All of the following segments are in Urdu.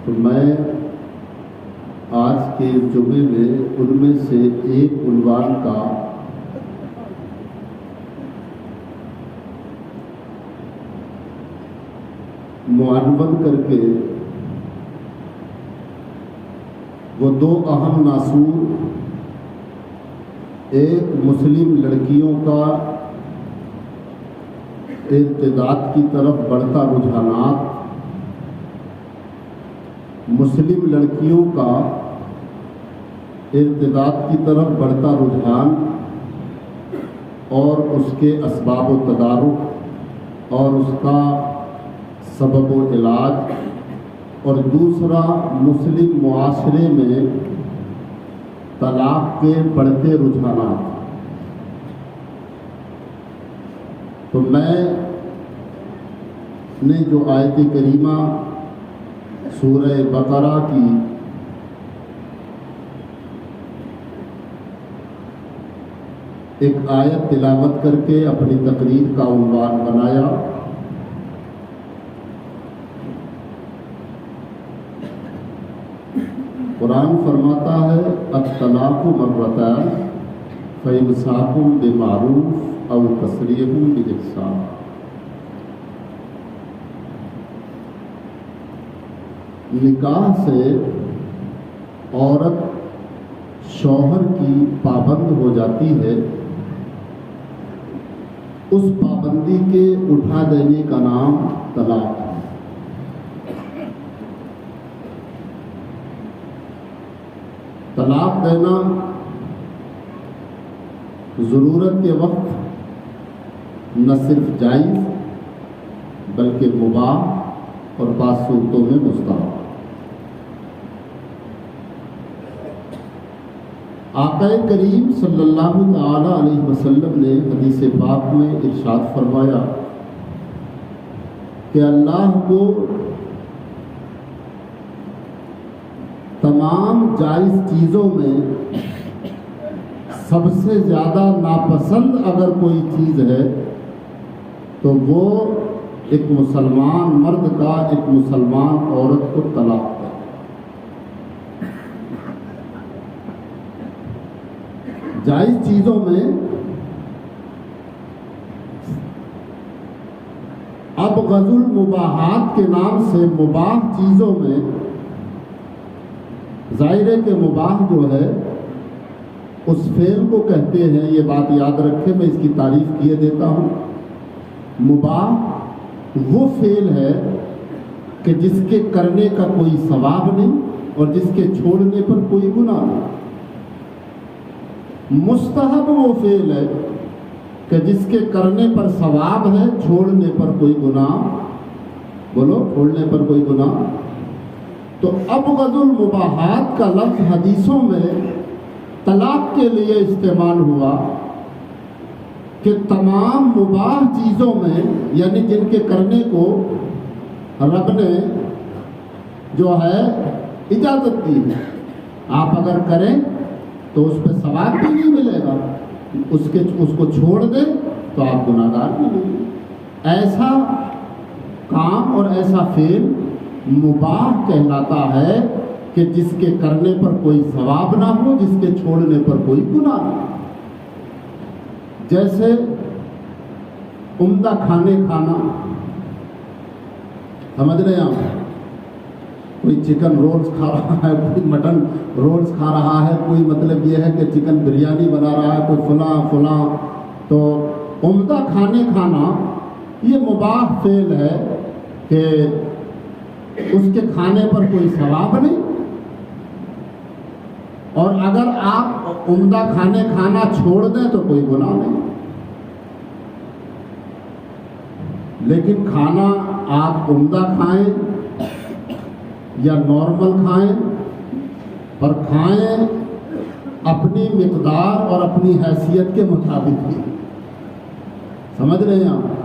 تو میں آج کے جمعے میں ان میں سے ایک عنوان کا معلوم کر کے وہ دو اہم ناسور، ایک مسلم لڑکیوں کا ارتداد کی طرف بڑھتا رجحانات، مسلم لڑکیوں کا ارتداد کی طرف بڑھتا رجحان اور اس کے اسباب و تدارک اور اس کا سبب و علاج، اور دوسرا مسلم معاشرے میں طلاق کے بڑھتے رجحانات۔ تو میں نے جو آیت کریمہ سورہ بقرہ کی ایک آیت تلاوت کر کے اپنی تقریر کا عنوان بنایا۔ قرآن فرماتا ہے الطلاق مرتان فإمساک بمعروف او تسریح بإحسان۔ نکاح سے عورت شوہر کی پابند ہو جاتی ہے، اس پابندی کے اٹھا دینے کا نام طلاق ہے۔ طلاق دینا ضرورت کے وقت نہ صرف جائز بلکہ مباح اور بعض صورتوں میں مستحب۔ آقا کریم صلی اللہ تعالی علیہ وسلم نے حدیث پاک میں ارشاد فرمایا کہ اللہ کو تمام جائز چیزوں میں سب سے زیادہ ناپسند اگر کوئی چیز ہے تو وہ ایک مسلمان مرد کا ایک مسلمان عورت کو طلاق ہے۔ جائز چیزوں میں اب غض المباحات کے نام سے مباح چیزوں میں ظاہر ہے کہ مباح جو ہے اس فعل کو کہتے ہیں، یہ بات یاد رکھے، میں اس کی تعریف کیے دیتا ہوں۔ مباح وہ فعل ہے کہ جس کے کرنے کا کوئی ثواب نہیں اور جس کے چھوڑنے پر کوئی گناہ نہیں۔ مستحب وہ فعل ہے کہ جس کے کرنے پر ثواب ہے، چھوڑنے پر کوئی گناہ، بولو چھوڑنے پر کوئی گناہ۔ تو اب غض المباحات کا لفظ حدیثوں میں طلاق کے لیے استعمال ہوا کہ تمام مباح چیزوں میں، یعنی جن کے کرنے کو رب نے جو ہے اجازت دی ہے، آپ اگر کریں تو اس پہ ثواب بھی نہیں ملے گا، اس کو چھوڑ دیں تو آپ گناہ گار بھی نہیں۔ ایسا کام اور ایسا فعل مباح کہلاتا ہے کہ جس کے کرنے پر کوئی ثواب نہ ہو، جس کے چھوڑنے پر کوئی گناہ نہ ہو۔ جیسے عمدہ کھانے کھانا، سمجھ رہے ہیں آپ؟ کوئی چکن رولز کھا رہا ہے، کوئی مٹن رولز کھا رہا ہے، کوئی مطلب یہ ہے کہ چکن بریانی بنا رہا ہے، کوئی فلاں۔ تو عمدہ کھانے کھانا یہ مباح فعل ہے کہ اس کے کھانے پر کوئی ثواب نہیں، اور اگر آپ عمدہ کھانے کھانا چھوڑ دیں تو کوئی گناہ نہیں۔ لیکن کھانا آپ عمدہ کھائیں یا نارمل کھائیں، پر کھائیں اپنی مقدار اور اپنی حیثیت کے مطابق ہی۔ سمجھ رہے ہیں آپ؟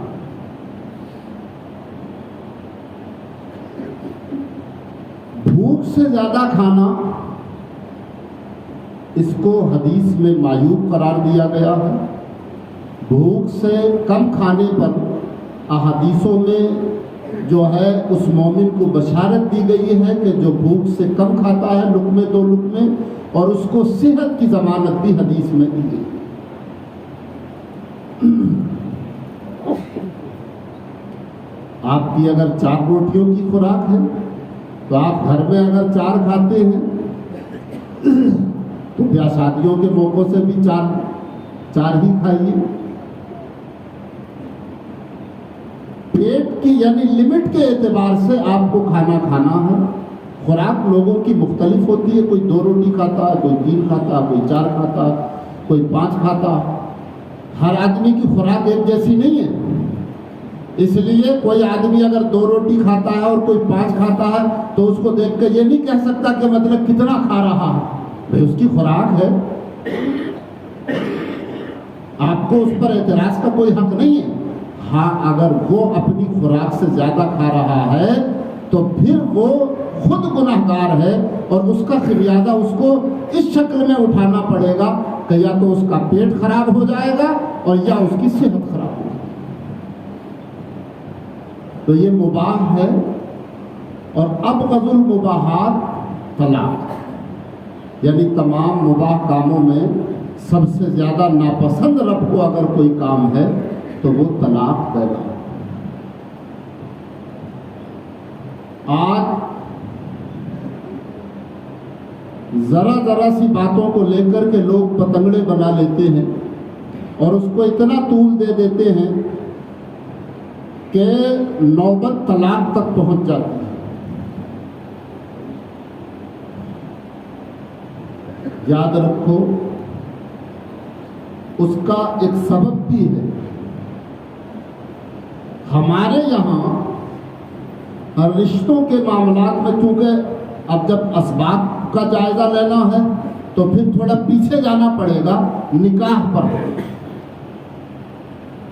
بھوک سے زیادہ کھانا، اس کو حدیث میں معیوب قرار دیا گیا ہے۔ بھوک سے کم کھانے پر احادیثوں میں جو ہے اس مومن کو بشارت دی گئی ہے کہ جو بھوک سے کم کھاتا ہے لقمے دو لقمے، اور اس کو صحت کی ضمانت بھی حدیث میں دی گئی۔ آپ کی اگر 4 روٹیوں کی خوراک ہے تو آپ گھر میں اگر 4 کھاتے ہیں تو بیاہ شادیوں کے موقعوں سے بھی 4 ہی کھائیے۔ پیٹ کی یعنی لمٹ کے اعتبار سے آپ کو کھانا کھانا ہے۔ خوراک لوگوں کی مختلف ہوتی ہے، کوئی 2 روٹی کھاتا ہے، کوئی 3 کھاتا ہے، کوئی 4 کھاتا ہے، کوئی 5 کھاتا ہے۔ ہر آدمی کی خوراک ایک جیسی نہیں ہے، اس لیے کوئی آدمی اگر 2 روٹی کھاتا ہے اور کوئی 5 کھاتا ہے تو اس کو دیکھ کے یہ نہیں کہہ سکتا کہ مطلب کتنا کھا رہا ہے، بھئی اس کی خوراک ہے، آپ کو اس پر اعتراض کا کوئی حق نہیں ہے۔ ہاں اگر وہ اپنی خوراک سے زیادہ کھا رہا ہے تو پھر وہ خود گناہگار ہے، اور اس کا خمیازہ اس کو اس شکل میں اٹھانا پڑے گا کہ یا تو اس کا پیٹ خراب ہو جائے گا اور یا اس کی صحت خراب ہو جائے گی۔ تو یہ مباح ہے۔ اور ابغض المباحات طلاق، یعنی تمام مباح کاموں میں سب سے زیادہ ناپسند رب کو اگر کوئی کام ہے تو وہ طلاق دینا۔ آج ذرا سی باتوں کو لے کر کے لوگ پتنگڑے بنا لیتے ہیں اور اس کو اتنا طول دے دیتے ہیں کہ نوبت طلاق تک پہنچ جاتی ہے۔ یاد رکھو اس کا ایک سبب بھی ہے۔ ہمارے یہاں رشتوں کے معاملات میں چونکہ اب جب اسباب کا جائزہ لینا ہے تو پھر تھوڑا پیچھے جانا پڑے گا نکاح پر۔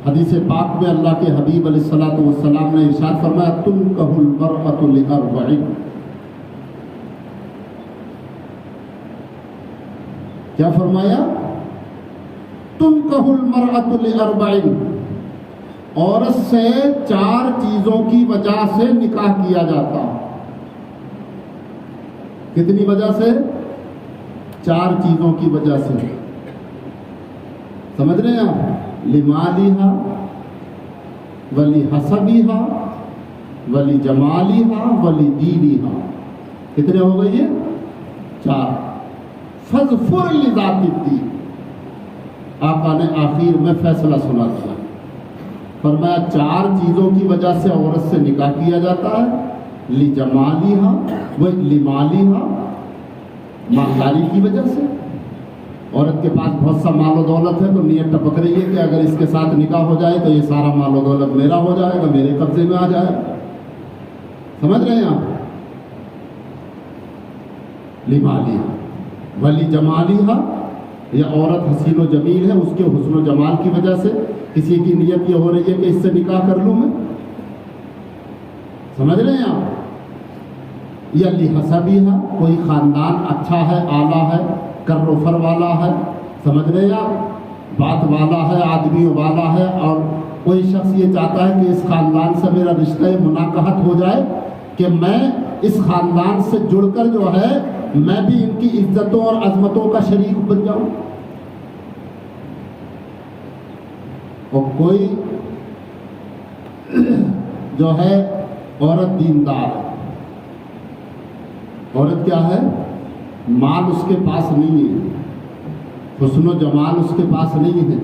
حدیث پاک میں اللہ کے حبیب علیہ الصلوۃ والسلام نے ارشاد فرمایا تنکح المرأۃ لأربع، کیا فرمایا؟ تنکح المرأۃ لأربع، عورت سے 4 چیزوں کی وجہ سے نکاح کیا جاتا۔ کتنی وجہ سے؟ 4 چیزوں کی وجہ سے۔ سمجھ رہے ہیں آپ؟ لمالہا ولحسبہا ولجمالہا ولدینہا، کتنے ہو گئے یہ؟ 4۔ فاظفر لذات الدین، آقا نے آخر میں فیصلہ سنا دیا، فرمایا 4 چیزوں کی وجہ سے عورت سے نکاح کیا جاتا ہے، لجمالہا ولمالہا، مالداری کی وجہ سے۔ عورت کے پاس بہت سا مال و دولت ہے تو نیت ٹپک رہی ہے کہ اگر اس کے ساتھ نکاح ہو جائے تو یہ سارا مال و دولت میرا ہو جائے گا، میرے قبضے میں آ جائے گا۔ سمجھ رہے ہیں آپ؟ لمالہا ولجمالہا، یہ عورت حسین و جمیل ہے، اس کے حسن و جمال کی وجہ سے کسی کی نیت یہ ہو رہی ہے کہ اس سے نکاح کر لوں میں۔ سمجھ رہے ہیں آپ؟ یا لحسبہا، کوئی خاندان اچھا ہے، اعلیٰ ہے، کر و فر والا ہے، سمجھ رہے ہیں آپ، بات والا ہے، آدمیوں والا ہے، اور کوئی شخص یہ چاہتا ہے کہ اس خاندان سے میرا رشتہ مناکحت ہو جائے کہ میں اس خاندان سے جڑ کر جو ہے میں بھی ان کی عزتوں اور عظمتوں کا شریک بن جاؤں۔ اور کوئی جو ہے عورت دیندار ہے، عورت کیا ہے؟ مال اس کے پاس نہیں ہے، حسن و جمال اس کے پاس نہیں ہے،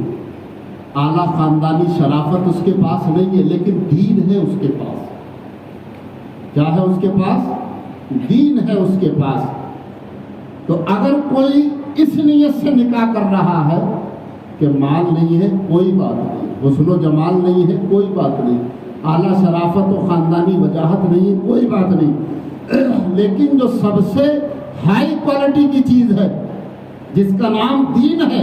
اعلیٰ خاندانی شرافت اس کے پاس نہیں ہے، لیکن دین ہے اس کے پاس۔ کیا ہے اس کے پاس؟ دین ہے اس کے پاس۔ تو اگر کوئی اس نیت سے نکاح کر رہا ہے کہ مال نہیں ہے، کوئی بات نہیں، حسن و جمال نہیں ہے، کوئی بات نہیں، اعلیٰ شرافت و خاندانی وجاہت نہیں ہے، کوئی بات نہیں، لیکن جو سب سے ہائی کوالٹی کی چیز ہے جس کا نام دین ہے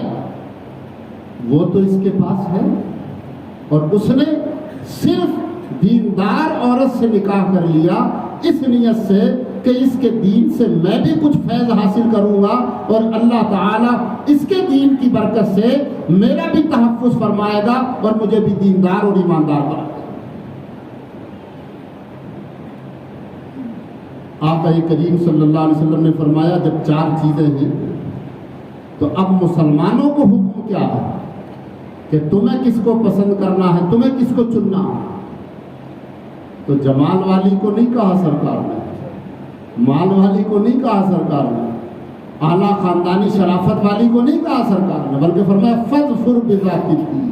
وہ تو اس کے پاس ہے، اور اس نے صرف دیندار عورت سے نکاح کر لیا اس نیت سے کہ اس کے دین سے میں بھی کچھ فیض حاصل کروں گا اور اللہ تعالیٰ اس کے دین کی برکت سے میرا بھی تحفظ فرمائے گا اور مجھے بھی دیندار اور ایماندار بنائے گا۔ آقا کریم صلی اللہ علیہ وسلم نے فرمایا جب 4 چیزیں ہیں تو اب مسلمانوں کو حکم کیا ہے کہ تمہیں کس کو پسند کرنا ہے، تمہیں کس کو چننا ہے؟ تو جمال والی کو نہیں کہا سرکار نے، مال والی کو نہیں کہا سرکار نے، اعلیٰ خاندانی شرافت والی کو نہیں کہا سرکار نے، بلکہ فرمایا فاظفر بذات الدین۔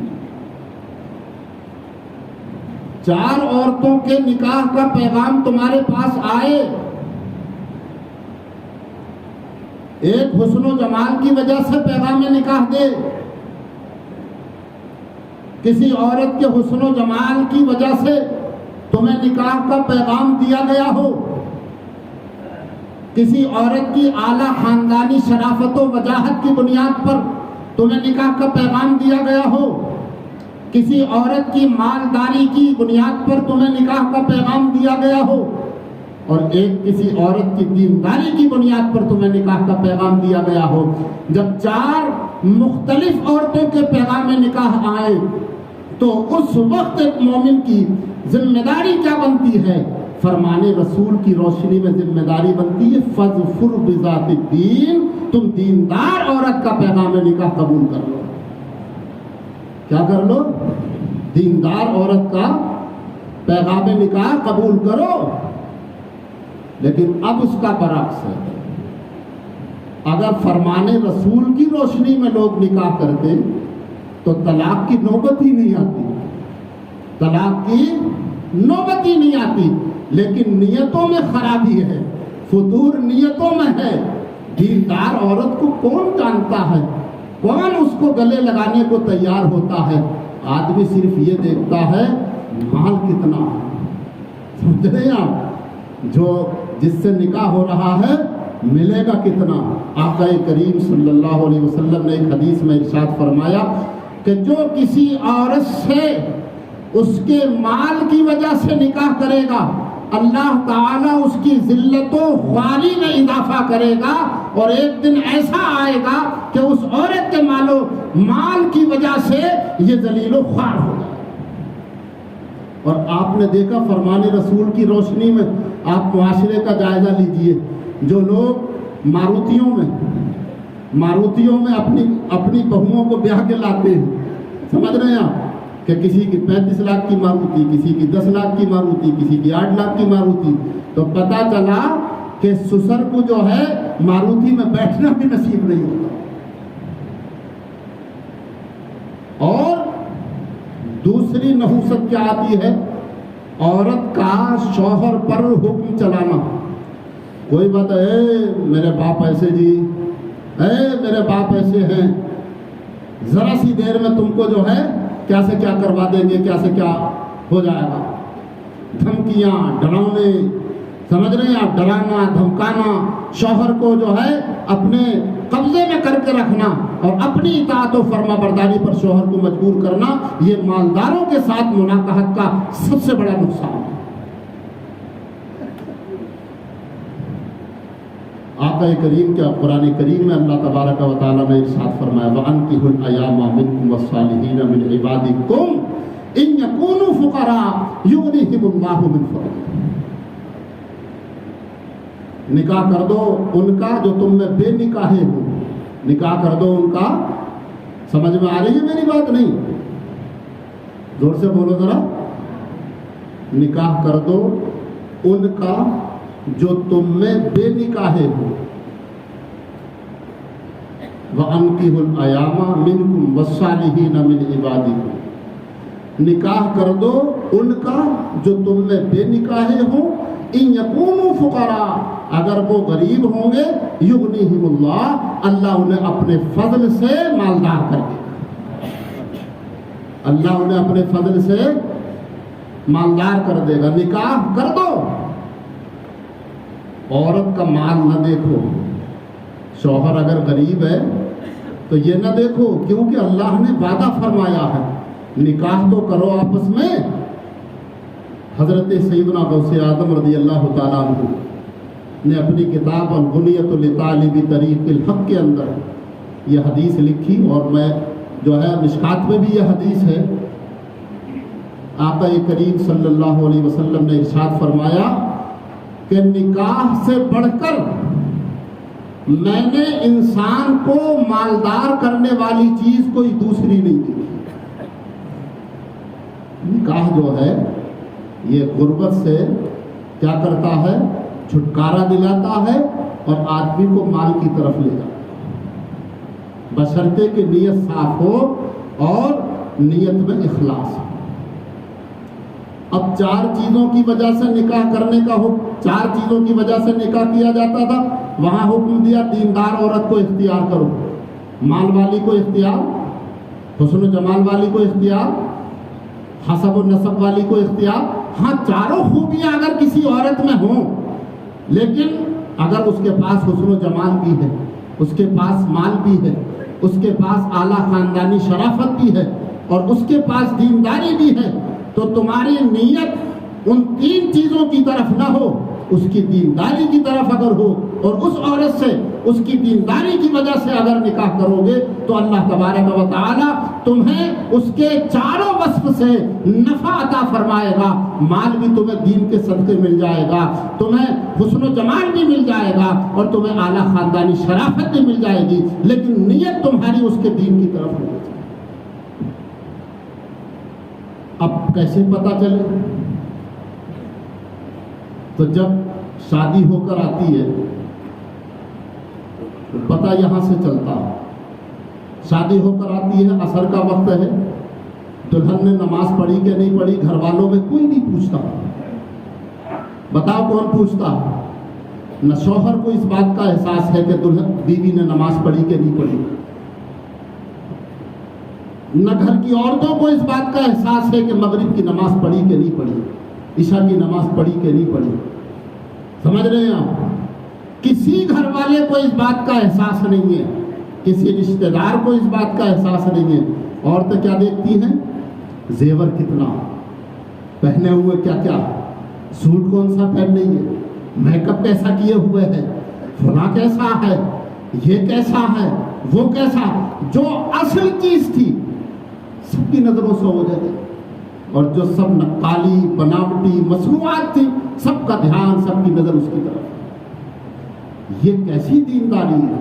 4 عورتوں کے نکاح کا پیغام تمہارے پاس آئے، ایک حسن و جمال کی وجہ سے پیغام نکاح دے، کسی عورت کے حسن و جمال کی وجہ سے تمہیں نکاح کا پیغام دیا گیا ہو، کسی عورت کی اعلیٰ خاندانی شرافت و وجاہت کی بنیاد پر تمہیں نکاح کا پیغام دیا گیا ہو، کسی عورت کی مالداری کی بنیاد پر تمہیں نکاح کا پیغام دیا گیا ہو، اور ایک کسی عورت کی دینداری کی بنیاد پر تمہیں نکاح کا پیغام دیا گیا ہو۔ جب 4 مختلف عورتوں کے پیغام نکاح آئے تو اس وقت ایک مومن کی ذمہ داری کیا بنتی ہے؟ فرمان رسول کی روشنی میں ذمہ داری بنتی ہے فاظفر بذات الدین، تم دیندار عورت کا پیغام نکاح قبول کر لو۔ کیا کر لو؟ دیندار عورت کا پیغام نکاح قبول کرو۔ لیکن اب اس کا برعکس ہے، اگر فرمان رسول کی روشنی میں لوگ نکاح کرتے تو طلاق کی نوبت ہی نہیں آتی، طلاق کی نوبت ہی نہیں آتی۔ لیکن نیتوں میں خرابی ہے، فتور نیتوں میں ہے۔ دیندار عورت کو کون جانتا ہے، کون اس کو گلے لگانے کو تیار ہوتا ہے؟ آدمی صرف یہ دیکھتا ہے مال کتنا ہے، سمجھ رہے ہیں آپ؟ جو جس سے نکاح ہو رہا ہے ملے گا کتنا؟ آقا کریم صلی اللہ علیہ وسلم نے ایک حدیث میں ارشاد فرمایا کہ جو کسی عورت سے اس کے مال کی وجہ سے نکاح کرے گا، اللہ تعالیٰ اس کی ذلت و خواری میں اضافہ کرے گا، اور ایک دن ایسا آئے گا کہ اس عورت کے مال کی وجہ سے یہ ذلیل و خوار ہوگا۔ اور آپ نے دیکھا فرمان رسول کی روشنی میں، آپ معاشرے کا جائزہ لیجئے، جو لوگ ماروتیوں میں اپنی بہوؤں کو بیاہ کے لاتے ہیں، سمجھ رہے ہیں آپ؟ کہ کسی کی 35 لاکھ کی ماروتی، کسی کی 10 لاکھ کی ماروتی، کسی کی 8 لاکھ کی ماروتی، تو پتہ چلا کہ سسر کو جو ہے ماروتی میں بیٹھنا بھی نصیب نہیں ہوتا۔ اور دوسری نحوست کیا آتی ہے؟ عورت کا شوہر پر حکم چلانا۔ کوئی بات ہے میرے باپ ایسے جی، میرے باپ ایسے ہیں، ذرا سی دیر میں تم کو جو ہے کیا سے کیا کروا دیں گے، کیا سے کیا ہو جائے گا۔ دھمکیاں، ڈرانے، سمجھ رہے ہیں آپ؟ ڈرانا، دھمکانا، شوہر کو جو ہے اپنے قبضے میں کر کے رکھنا اور اپنی اطاعت و فرما برداری پر شوہر کو مجبور کرنا، یہ مالداروں کے ساتھ مناکحت کا سب سے بڑا نقصان ہے۔ آقا کریم کے قرآن کریم میں اللہ تبارک و تعالیٰ نے ارشاد فرمایا وَأَنكِحُوا الْأَيَامَ مِنكُمْ وَالصَّالِحِينَ مِنْ عِبَادِكُمْ إِنْ يَكُونُوا فُقَرَاءَ يُغْنِهِمُ اللَّهُ مِنْ فَضْلِهِ۔ نکاح کر دو ان کا جو تم میں بے نکاحے ہو، نکاح کر دو ان کا۔ سمجھ میں آ رہی ہے میری بات؟ نہیں، زور سے بولو ذرا۔ نکاح کر دو ان کا جو تم میں بے نکاحے ہو۔ وَأَنكِحُوا الْأَيَامَ مِنكُمْ وَالصَّالِحِينَ مِنْ عِبَادِكُمْ، نکاح کر دو ان کا جو تم میں بے نکاحے ہوں۔ إِن يَكُونُوا فُقَرَاءَ، اگر وہ غریب ہوں گے، يُغْنِهِمُ اللَّهُ، اللہ انہیں اپنے فضل سے مالدار کر دے گا، اللہ انہیں اپنے فضل سے مالدار کر دے گا۔ نکاح کر دو، عورت کا مال نہ دیکھو۔ شوہر اگر غریب ہے تو یہ نہ دیکھو، کیونکہ اللہ نے وعدہ فرمایا ہے نکاح تو کرو آپس میں۔ حضرت سیدنا غوث اعظم رضی اللہ تعالیٰ عنہ نے اپنی کتاب الغنیۃ لطالب طریق الحق کے اندر یہ حدیث لکھی، اور میں جو ہے مشکات میں بھی یہ حدیث ہے۔ آقا کریم صلی اللہ علیہ وسلم نے ارشاد فرمایا کہ نکاح سے بڑھ کر میں نے انسان کو مالدار کرنے والی چیز کوئی دوسری نہیں دی۔ نکاح جو ہے یہ غربت سے کیا کرتا ہے؟ چھٹکارا دلاتا ہے اور آدمی کو مال کی طرف لے جاتا ہے، بشرطے کہ نیت صاف ہو اور نیت میں اخلاص ہو۔ اب 4 چیزوں کی وجہ سے نکاح کرنے کا حکم، 4 چیزوں کی وجہ سے نکاح کیا جاتا تھا، وہاں حکم دیا دیندار عورت کو اختیار کرو، مال والی کو اختیار، حسن و جمال والی کو اختیار، حسب و نسب والی کو اختیار۔ ہاں چاروں خوبیاں اگر کسی عورت میں ہوں، لیکن اگر اس کے پاس حسن و جمال بھی ہے، اس کے پاس مال بھی ہے، اس کے پاس اعلیٰ خاندانی شرافت بھی ہے اور اس کے پاس دینداری بھی ہے، تو تمہاری نیت ان 3 چیزوں کی طرف نہ ہو، اس کی دینداری کی طرف اگر ہو، اور اس عورت سے اس کی دینداری کی وجہ سے اگر نکاح کرو گے تو اللہ تبارک و تعالی تمہیں اس کے چاروں وصف سے نفع عطا فرمائے گا۔ مال بھی تمہیں دین کے صدقے مل جائے گا، تمہیں حسن و جمال بھی مل جائے گا اور تمہیں اعلیٰ خاندانی شرافت بھی مل جائے گی، لیکن نیت تمہاری اس کے دین کی طرف ہو۔ اب کیسے پتہ چلے؟ تو جب شادی ہو کر آتی ہے تو پتہ یہاں سے چلتا ہے۔ شادی ہو کر آتی ہے، عصر کا وقت ہے، دلہن نے نماز پڑھی کہ نہیں پڑھی، گھر والوں میں کوئی نہیں پوچھتا۔ بتاؤ کون پوچھتا؟ نہ شوہر کو اس بات کا احساس ہے کہ دلہن بیوی نے نماز پڑھی کہ نہیں پڑھی، نہ گھر کی عورتوں کو اس بات کا احساس ہے کہ مغرب کی نماز پڑھی کہ نہیں پڑھی، عشاء کی نماز پڑھی کہ نہیں پڑھی۔ سمجھ رہے ہیں آپ؟ کسی گھر والے کو اس بات کا احساس نہیں ہے، کسی رشتہ دار کو اس بات کا احساس نہیں ہے۔ عورتیں کیا دیکھتی ہیں؟ زیور کتنا پہنے ہوئے، کیا کیا سوٹ کون سا پہنے ہے، میک اپ کیسا کیے ہوئے ہے، فلاں کیسا ہے، یہ کیسا ہے، وہ کیسا۔ جو اصل چیز تھی سب کی نظروں سے ہو جاتی، اور جو سب نقالی بناوٹی مصنوعات تھی سب کا دھیان، سب کی نظر اس کی طرف۔ یہ کیسی دینداری ہے؟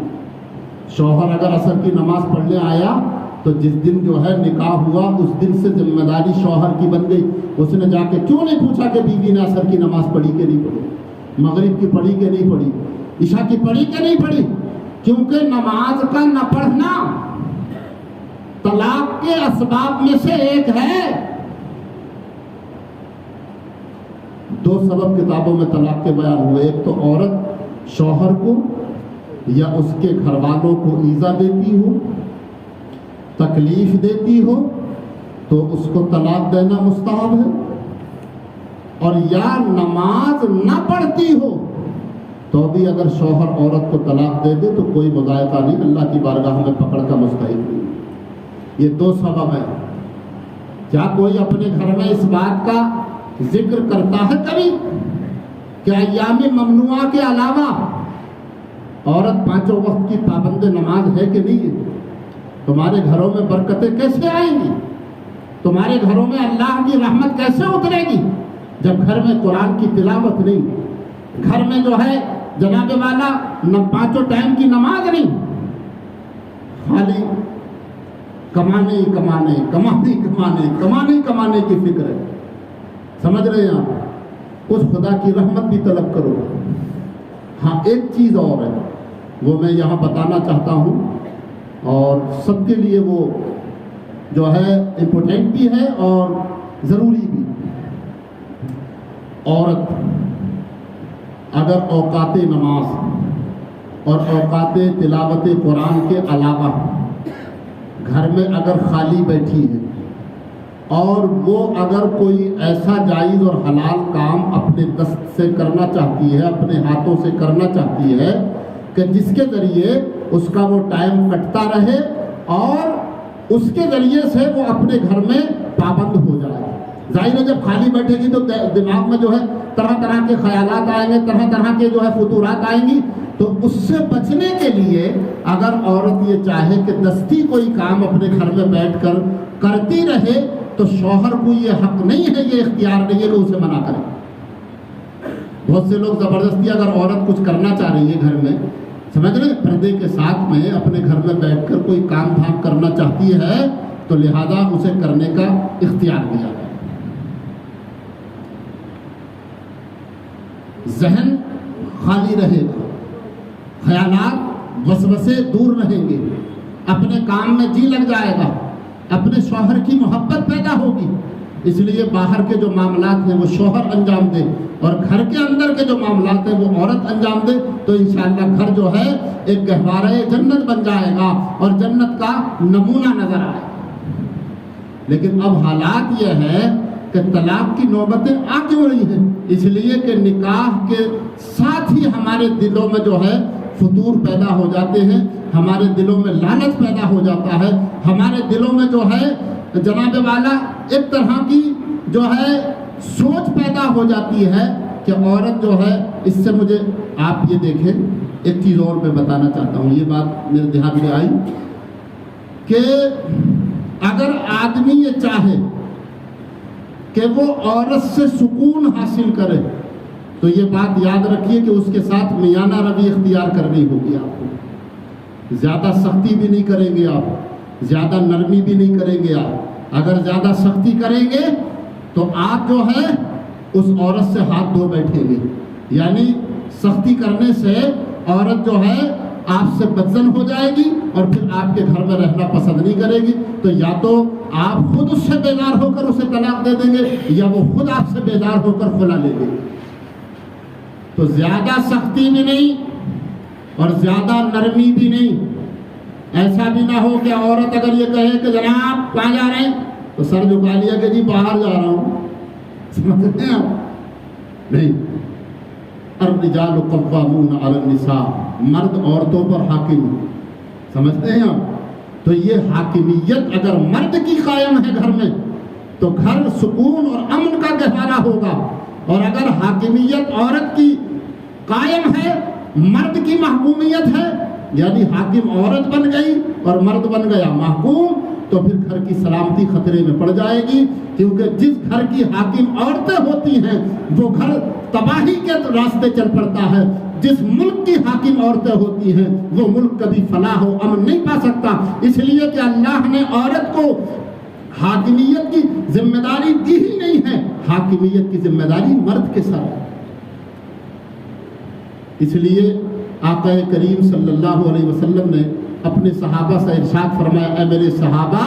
شوہر اگر عصر کی نماز پڑھنے آیا تو جس دن جو ہے نکاح ہوا اس دن سے ذمہ داری شوہر کی بن گئی۔ اس نے جا کے کیوں نہیں پوچھا کہ بیوی نے عصر کی نماز پڑھی کہ نہیں پڑھی، مغرب کی پڑھی کہ نہیں پڑھی، عشاء کی پڑھی کہ نہیں پڑھی؟ کیونکہ نماز کا نہ پڑھنا طلاق کے اسباب میں سے ایک ہے۔ 2 سبب کتابوں میں طلاق کے بیان ہوئے، ایک تو عورت شوہر کو یا اس کے گھر والوں کو ایذا دیتی ہو، تکلیف دیتی ہو تو اس کو طلاق دینا مستحب ہے، اور یا نماز نہ پڑھتی ہو تو بھی اگر شوہر عورت کو طلاق دے دے تو کوئی مضائقہ نہیں، اللہ کی بارگاہ میں پکڑ کا مستحق نہیں۔ یہ 2 سبب ہیں۔ کیا کوئی اپنے گھر میں اس بات کا ذکر کرتا ہے کبھی کہ ایام ممنوعہ کے علاوہ عورت 5 وقت کی پابند نماز ہے کہ نہیں ہے؟ تمہارے گھروں میں برکتیں کیسے آئیں گی؟ تمہارے گھروں میں اللہ کی رحمت کیسے اترے گی جب گھر میں قرآن کی تلاوت نہیں، گھر میں جو ہے جناب والا 5 ٹائم کی نماز نہیں، خالی کمانے کی فکر ہے۔ سمجھ رہے ہیں آپ؟ اس خدا کی رحمت بھی طلب کرو۔ ہاں ایک چیز اور ہے، وہ میں یہاں بتانا چاہتا ہوں، اور سب کے لیے وہ جو ہے امپورٹنٹ بھی ہے اور ضروری بھی۔ عورت اگر اوقات نماز اور اوقات تلاوت قرآن کے علاوہ گھر میں اگر خالی بیٹھی ہے اور وہ اگر کوئی ایسا جائز اور حلال کام اپنے دست سے کرنا چاہتی ہے، اپنے ہاتھوں سے کرنا چاہتی ہے کہ جس کے ذریعے اس کا وہ ٹائم کٹتا رہے اور اس کے ذریعے سے وہ اپنے گھر میں پابند ہو جائے، ظاہر ہے جب خالی بیٹھے گی تو دماغ میں جو ہے طرح طرح کے خیالات آئیں گے، طرح طرح کے جو ہے فطورات آئیں گی۔ تو اس سے بچنے کے لیے اگر عورت یہ چاہے کہ دستی کوئی کام اپنے گھر میں بیٹھ کر کرتی رہے تو شوہر کو یہ حق نہیں ہے، یہ اختیار نہیں ہے کہ اسے منع کرے۔ بہت سے لوگ زبردستی اگر عورت کچھ کرنا چاہ رہی ہے گھر میں، سمجھ رہے، پردے کے ساتھ میں اپنے گھر میں بیٹھ کر کوئی کام دھام کرنا چاہتی ہے تو لہذا اسے کرنے کا اختیار دیا ہے۔ ذہن خالی رہے گا، خیالات وسوسے دور رہیں گے، اپنے کام میں جی لگ جائے گا، اپنے شوہر کی محبت پیدا ہوگی۔ اس لیے باہر کے جو معاملات ہیں وہ شوہر انجام دے اور گھر کے اندر کے جو معاملات ہیں وہ عورت انجام دے، تو انشاءاللہ گھر جو ہے ایک گہوارہ جنت بن جائے گا اور جنت کا نمونہ نظر آئے۔ لیکن اب حالات یہ ہے کہ طلاق کی نوبتیں آ کیوں رہی ہیں؟ اس لیے کہ نکاح کے ساتھ ہی ہمارے دلوں میں جو ہے فتور پیدا ہو جاتے ہیں، ہمارے دلوں میں لالچ پیدا ہو جاتا ہے، ہمارے دلوں میں جو ہے جناب والا ایک طرح کی جو ہے سوچ پیدا ہو جاتی ہے کہ عورت جو ہے اس سے مجھے، آپ یہ دیکھیں ایک چیز اور میں بتانا چاہتا ہوں، یہ بات میرے دھیان میں آئی کہ اگر آدمی یہ چاہے کہ وہ عورت سے سکون حاصل کرے تو یہ بات یاد رکھیے کہ اس کے ساتھ میانہ روی اختیار کرنی ہوگی آپ کو۔ زیادہ سختی بھی نہیں کریں گے آپ، زیادہ نرمی بھی نہیں کریں گے آپ۔ اگر زیادہ سختی کریں گے تو آپ جو ہے اس عورت سے ہاتھ دھو بیٹھیں گے، یعنی سختی کرنے سے عورت جو ہے آپ سے بدزن ہو جائے گی اور پھر آپ کے گھر میں رہنا پسند نہیں کرے گی۔ تو یا تو آپ خود اس سے بیزار ہو کر اسے طلاق دے دیں گے یا وہ خود آپ سے بیزار ہو کر خلا لے گے۔ تو زیادہ سختی بھی نہیں اور زیادہ نرمی بھی نہیں۔ ایسا بھی نہ ہو کہ عورت اگر یہ کہے کہ جناب کہاں جا رہے ہیں تو سر جھکا لیا کہ جی باہر جا رہا ہوں، سمجھتے ہیں آپ؟ نہیں، الرجال قوامون علی النساء، مرد عورتوں پر حاکم، سمجھتے ہیں آپ؟ تو یہ حاکمیت اگر مرد کی قائم ہے گھر میں تو گھر سکون اور امن کا گہوارہ ہوگا، اور اگر حاکمیت عورت کی قائم ہے، مرد کی محکومیت ہے، یعنی حاکم عورت بن گئی اور مرد بن گیا محکوم، تو پھر گھر کی سلامتی خطرے میں پڑ جائے گی، کیونکہ جس گھر کی حاکم عورتیں ہوتی ہیں وہ گھر تباہی کے راستے چل پڑتا ہے۔ جس ملک کی حاکم عورتیں ہوتی ہیں وہ ملک کبھی فلاح و امن نہیں پا سکتا، اس لیے کہ اللہ نے عورت کو حاکمیت کی ذمہ داری دی ہی نہیں ہے، حاکمیت کی ذمہ داری مرد کے ساتھ ہے۔ اس لیے آقا کریم صلی اللہ علیہ وسلم نے اپنے صحابہ سے ارشاد فرمایا، اے میرے صحابہ،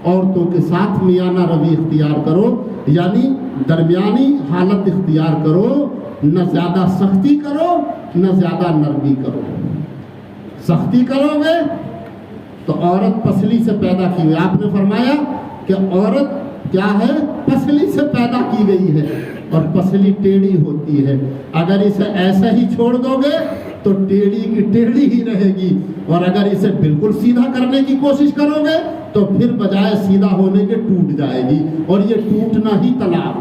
عورتوں کے ساتھ میانہ روی اختیار کرو، یعنی درمیانی حالت اختیار کرو، نہ زیادہ سختی کرو نہ زیادہ نرمی کرو۔ سختی کرو گے تو عورت پسلی سے پیدا کی ہوئی، آپ نے فرمایا کہ عورت کیا ہے؟ پسلی سے پیدا کی گئی ہے اور پسلی ٹیڑھی ہوتی ہے، اگر اسے ایسے ہی چھوڑ دو گے تو ٹیڑھی کی ٹیڑھی ہی رہے گی، اور اگر اسے بالکل سیدھا کرنے کی کوشش کرو گے تو پھر بجائے سیدھا ہونے کے ٹوٹ جائے گی، اور یہ ٹوٹنا ہی طلاق۔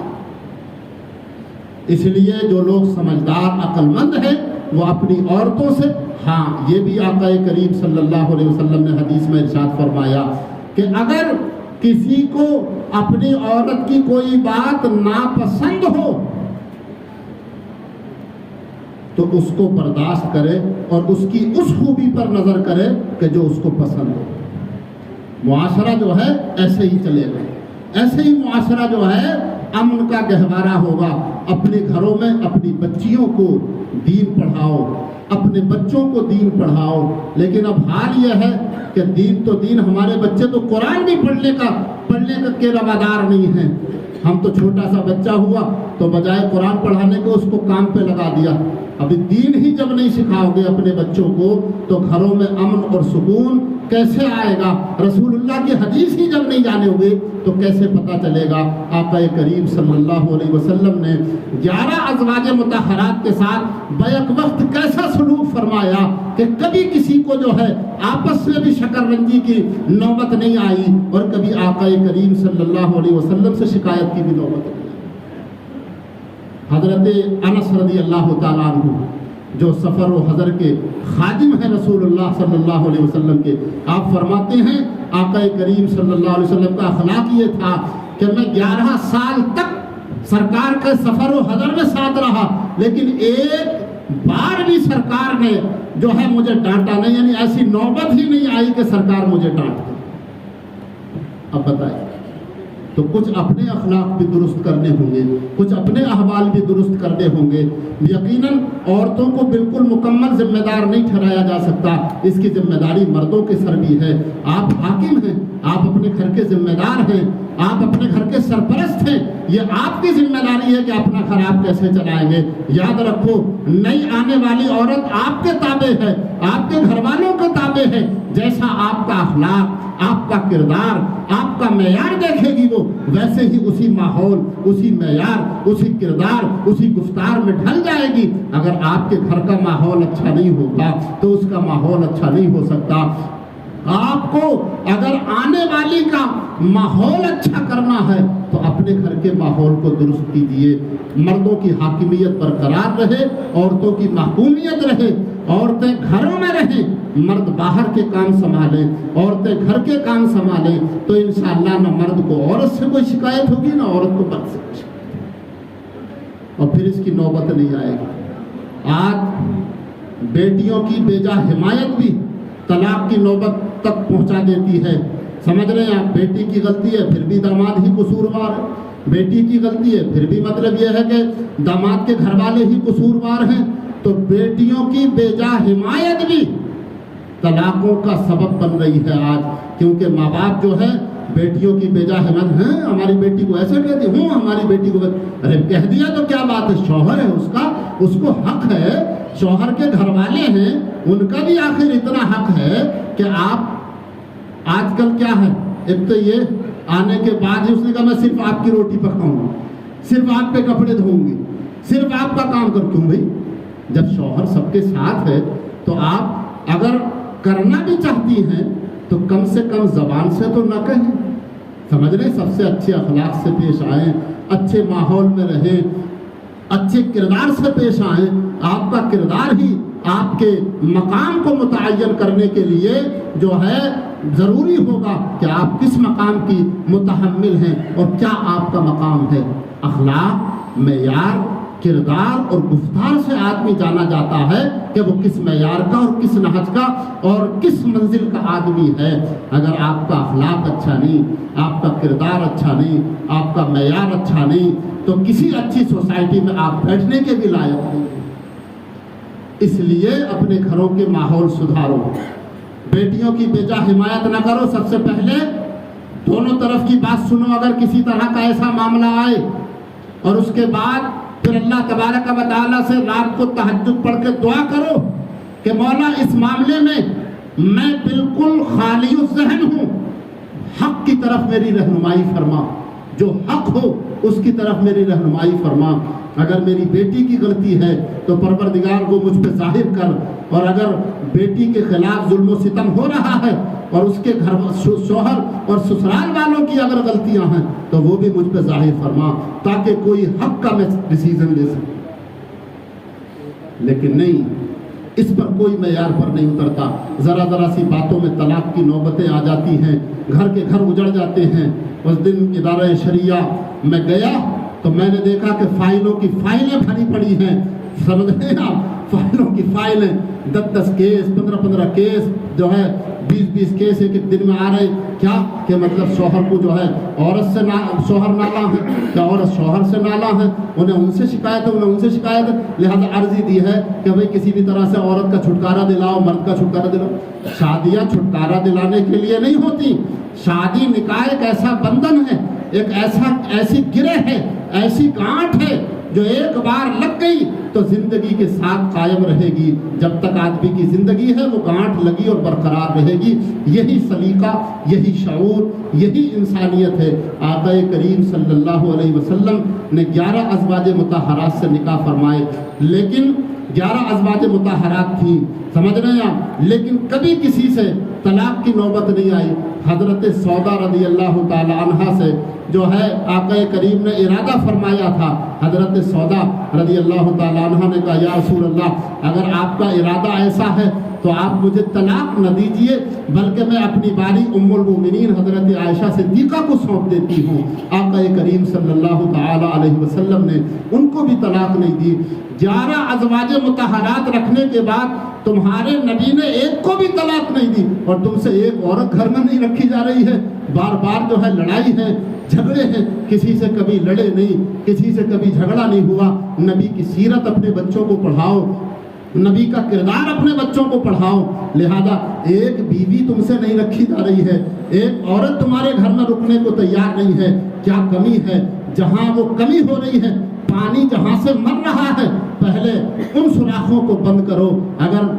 اس لیے جو لوگ سمجھدار عقل مند ہیں وہ اپنی عورتوں سے، ہاں یہ بھی آقا کریم صلی اللہ علیہ وسلم نے حدیث میں ارشاد فرمایا کہ اگر کسی کو اپنی عورت کی کوئی بات ناپسند ہو تو اس کو برداشت کرے اور اس کی اس خوبی پر نظر کرے کہ جو اس کو پسند ہو۔ معاشرہ جو ہے ایسے ہی چلے گا، ایسے ہی معاشرہ جو ہے امن کا گہوارہ ہوگا۔ اپنے گھروں میں اپنی بچیوں کو دین پڑھاؤ، اپنے بچوں کو دین پڑھاؤ، لیکن اب حال یہ ہے کہ دین تو دین، ہمارے بچے تو قرآن بھی پڑھنے کے روادار نہیں ہیں۔ ہم تو چھوٹا سا بچہ ہوا تو بجائے قرآن پڑھانے کو اس کو کام پہ لگا دیا۔ ابھی دین ہی جب نہیں سکھاؤ گے اپنے بچوں کو تو گھروں میں امن اور سکون کیسے آئے گا؟ رسول اللہ کی حدیث ہی جب نہیں جانے ہوئے تو کیسے پتہ چلے گا؟ آقا کریم صلی اللہ علیہ وسلم نے 11 ازواج مطہرات کے ساتھ بیک وقت کیسا سلوک فرمایا کہ کبھی کسی کو جو ہے آپس میں بھی شکر رنجی کی نوبت نہیں آئی، اور کبھی آقا کریم صلی اللہ علیہ وسلم سے شکایت کی بھی نوبت نہیں آئی۔ حضرت انس رضی اللہ تعالیٰ عنہ جو سفر و حضر کے خادم ہیں رسول اللہ صلی اللہ علیہ وسلم کے، آپ فرماتے ہیں آقا کریم صلی اللہ علیہ وسلم کا اخلاق یہ تھا کہ میں 11 سال تک سرکار کے سفر و حضر میں ساتھ رہا، لیکن ایک بار بھی سرکار نے جو ہے مجھے ڈانٹا نہیں، یعنی ایسی نوبت ہی نہیں آئی کہ سرکار مجھے ڈانٹ دے۔ اب بتائیں، تو کچھ اپنے اخلاق بھی درست کرنے ہوں گے، کچھ اپنے احوال بھی درست کرنے ہوں گے۔ یقیناً عورتوں کو بالکل مکمل ذمہ دار نہیں ٹھہرایا جا سکتا، اس کی ذمہ داری مردوں کے سر بھی ہے۔ آپ حاکم ہیں، آپ اپنے گھر کے ذمہ دار ہیں، آپ اپنے گھر کے سرپرست ہیں، یہ آپ کی ذمہ داری ہے کہ اپنا گھر آپ کیسے چلائیں گے۔ یاد رکھو، نئی آنے والی عورت آپ کے تابع ہے، آپ کے گھر والوں کے تابع ہے۔ جیسا آپ کا اخلاق، آپ کا کردار، آپ کا معیار دیکھے گی وہ، ویسے ہی اسی ماحول، اسی معیار، اسی کردار، اسی گفتار میں ڈھل جائے گی۔ اگر آپ کے گھر کا ماحول اچھا نہیں ہوگا تو اس کا ماحول اچھا نہیں ہو سکتا۔ آپ کو اگر آنے والی کا ماحول اچھا کرنا ہے تو اپنے گھر کے ماحول کو درست کیجیے۔ مردوں کی حاکمیت برقرار رہے، عورتوں کی محکومیت رہے، عورتیں گھروں میں رہیں، مرد باہر کے کام سنبھالیں، عورتیں گھر کے کام سنبھالیں، تو انشاءاللہ نہ مرد کو عورت سے کوئی شکایت ہوگی، نہ عورت کو مرد سے کوئی شکایت، اور پھر اس کی نوبت نہیں آئے گی۔ آج بیٹیوں کی بیجا حمایت بھی طلاق کی نوبت تک پہنچا دیتی ہے۔ سمجھ رہے ہیں آپ، بیٹی کی غلطی ہے پھر بھی داماد ہی قصوروار ہے، بیٹی کی غلطی ہے پھر بھی مطلب یہ ہے کہ داماد کے گھر والے ہی قصوروار ہیں۔ تو بیٹیوں کی بیجا حمایت بھی طلاقوں کا سبب بن رہی ہے آج، کیونکہ ماں باپ جو ہے بیٹیوں کی بیجا حمایت، ہیں ہماری بیٹی کو ایسے کہتی ہوں، ہماری بیٹی کو، ارے کہہ دیا تو کیا بات ہے، شوہر ہے اس کا، اس کو حق ہے، شوہر کے گھر والے ہیں، ان کا بھی آخر اتنا حق ہے کہ آپ، آج کل کیا ہے، ایک تو یہ آنے کے بعد ہی اس نے کہا میں صرف آپ کی روٹی پکاؤں گا، صرف آپ پہ کپڑے دھوؤں گی، صرف آپ کا کام کر، کیوں بھائی؟ جب شوہر سب کے ساتھ ہے تو آپ اگر کرنا بھی چاہتی ہیں تو کم سے کم زبان سے تو نہ کہیں، سمجھ رہے، سب سے اچھے اخلاق سے پیش آئیں، اچھے ماحول میں رہیں، اچھے کردار سے پیش آئیں۔ آپ کا کردار ہی آپ کے مقام کو متعین کرنے کے لیے جو ہے ضروری ہوگا کہ آپ کس مقام کی متحمل ہیں اور کیا آپ کا مقام ہے۔ اخلاق، معیار، کردار اور گفتار سے آدمی جانا جاتا ہے کہ وہ کس معیار کا اور کس نہج کا اور کس منزل کا آدمی ہے۔ اگر آپ کا اخلاق اچھا نہیں، آپ کا کردار اچھا نہیں، آپ کا معیار اچھا نہیں، تو کسی اچھی سوسائٹی میں آپ بیٹھنے کے بھی لائق نہیں۔ اس لیے اپنے گھروں کے ماحول سدھارو، بیٹیوں کی بیجا حمایت نہ کرو۔ سب سے پہلے دونوں طرف کی بات سنو، اگر کسی طرح کا ایسا معاملہ آئے، اور اس کے بعد پھر اللہ تبارک و تعالیٰ سے رات کو تہجد پڑھ کے دعا کرو کہ مولا اس معاملے میں بالکل خالی الذہن ہوں، حق کی طرف میری رہنمائی فرما، جو حق ہو اس کی طرف میری رہنمائی فرما۔ اگر میری بیٹی کی غلطی ہے تو پروردگار کو مجھ پہ ظاہر کر، اور اگر بیٹی کے خلاف ظلم و ستم ہو رہا ہے اور اس کے گھر شوہر اور سسرال والوں کی اگر غلطیاں ہیں تو وہ بھی مجھ پہ ظاہر فرما، تاکہ کوئی حق کا میں ڈیسیژن لے سکوں۔ لیکن نہیں، اس پر کوئی معیار پر نہیں اترتا۔ ذرا ذرا سی باتوں میں طلاق کی نوبتیں آ جاتی ہیں، گھر کے گھر اجڑ جاتے ہیں۔ اس دن ادارہ شریعہ میں گیا تو میں نے دیکھا کہ فائلوں کی فائلیں بھری پڑی ہیں، سمجھ رہے ہیں آپ، فائلوں کی فائلیں، 10 کیس، 15 کیس جو ہے، 20 کیس ایک ایک دن میں آ رہے۔ کیا کہ مطلب شوہر کو جو ہے عورت سے شوہر نالا ہے، کیا عورت شوہر سے نالا ہے، انہیں ان سے شکایت ہے، انہیں ان سے شکایت ہے، لہذا عرضی دی ہے کہ بھئی کسی بھی طرح سے عورت کا چھٹکارا دلاؤ، مرد کا چھٹکارا دلاؤ۔ شادیاں چھٹکارا دلانے کے لیے نہیں ہوتی، شادی نکاح ایک ایسا بندھن ہے، ایک ایسی گرہ ہے، ایسی گانٹھ ہے جو ایک بار لگ گئی تو زندگی کے ساتھ قائم رہے گی۔ جب تک آدمی کی زندگی ہے وہ گانٹھ لگی اور برقرار رہے گی۔ یہی سلیقہ، یہی شعور، یہی انسانیت ہے۔ آقا کریم صلی اللہ علیہ وسلم نے 11 ازواج مطہرات سے نکاح فرمائے، لیکن 11 ازواج مطہرات تھیں، سمجھ رہے ہیں آپ، لیکن کبھی کسی سے طلاق کی نوبت نہیں آئی۔ حضرت سودا رضی اللہ تعالی عنہا سے جو ہے آقا کریم نے ارادہ فرمایا تھا۔ حضرت سودا رضی اللہ تعالی عنہ نے کہا یا رسول اللہ، اگر آپ کا ارادہ ایسا ہے تو آپ مجھے طلاق نہ دیجئے، بلکہ میں اپنی باری ام المومنین حضرت عائشہ صدیقہ کو سونپ دیتی ہوں۔ آقا کریم صلی اللہ تعالی علیہ وسلم نے ان کو بھی طلاق نہیں دی۔ 11 ازواج مطہرات رکھنے کے بعد تمہارے نبی نے ایک کو بھی طلاق نہیں دی، اور تم سے ایک عورت گھر میں نہیں رکھی جا رہی ہے۔ بار بار جو ہے لڑائی ہے، جھگڑے ہیں، کسی سے کبھی لڑے نہیں، کسی سے کبھی جھگڑا نہیں ہوا۔ نبی کی سیرت اپنے بچوں کو پڑھاؤ، نبی کا کردار اپنے بچوں کو پڑھاؤ۔ لہذا ایک بیوی تم سے نہیں رکھی جا رہی ہے، ایک عورت تمہارے گھر میں رکنے کو تیار نہیں ہے۔ کیا کمی ہے؟ جہاں وہ کمی ہو رہی ہے، پانی جہاں سے مر رہا ہے، پہلے ان سوراخوں کو بند کرو۔ اگر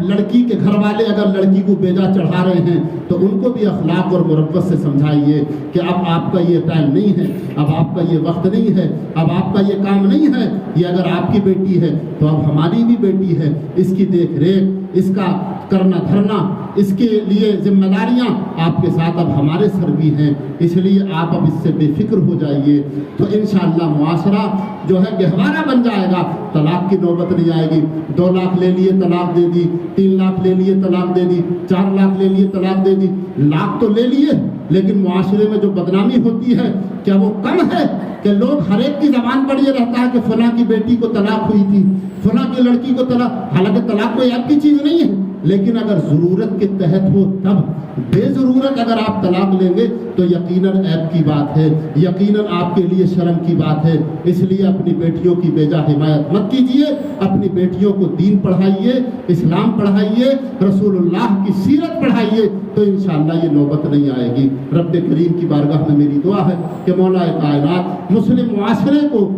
لڑکی کے گھر والے اگر لڑکی کو بیجا چڑھا رہے ہیں تو ان کو بھی اخلاق اور مروت سے سمجھائیے کہ اب آپ کا یہ ٹائم نہیں ہے، اب آپ کا یہ وقت نہیں ہے، اب آپ کا یہ کام نہیں ہے۔ یہ اگر آپ کی بیٹی ہے تو اب ہماری بھی بیٹی ہے، اس کی دیکھ ریکھ، اس کا کرنا دھرنا، اس کے لیے ذمہ داریاں آپ کے ساتھ اب ہمارے سر بھی ہیں، اس لیے آپ اب اس سے بے فکر ہو جائیے۔ تو انشاءاللہ معاشرہ جو ہے گہوارہ بن جائے گا، طلاق کی نوبت نہیں آئے گی۔ 2 لاکھ لے لیے طلاق دے دی، 3 لاکھ لے لیے طلاق دے دی، 4 لاکھ لے لیے طلاق دے دی۔ لاکھ تو لے لیے، لیکن معاشرے میں جو بدنامی ہوتی ہے کیا وہ کم ہے کہ لوگ ہر ایک کی زبان پر یہ رہتا ہے کہ فلاں کی بیٹی کو طلاق ہوئی تھی، فلاں کی لڑکی کو طلاق۔ حالانکہ طلاق کوئی ایپ کی چیز نہیں ہے، لیکن اگر ضرورت کے تحت ہو تب۔ بے ضرورت اگر آپ طلاق لیں گے تو یقیناً عیب کی بات ہے، یقیناً آپ کے لیے شرم کی بات ہے۔ اس لیے اپنی بیٹیوں کی بیجا حمایت مت کیجیے، اپنی بیٹیوں کو دین پڑھائیے، اسلام پڑھائیے، رسول اللہ کی سیرت پڑھائیے، تو انشاءاللہ یہ نوبت نہیں آئے گی۔ رب کریم کی بارگاہ میں میری دعا ہے کہ مولا کائنات مسلم معاشرے کو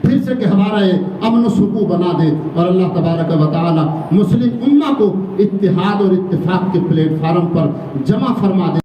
پھر سے گہوارہ امن و سکون بنا دے، اور اللہ تبارک و تعالی مسلم امہ کو اتحاد اور اتفاق کے پلیٹ فارم پر جمع فرما دے۔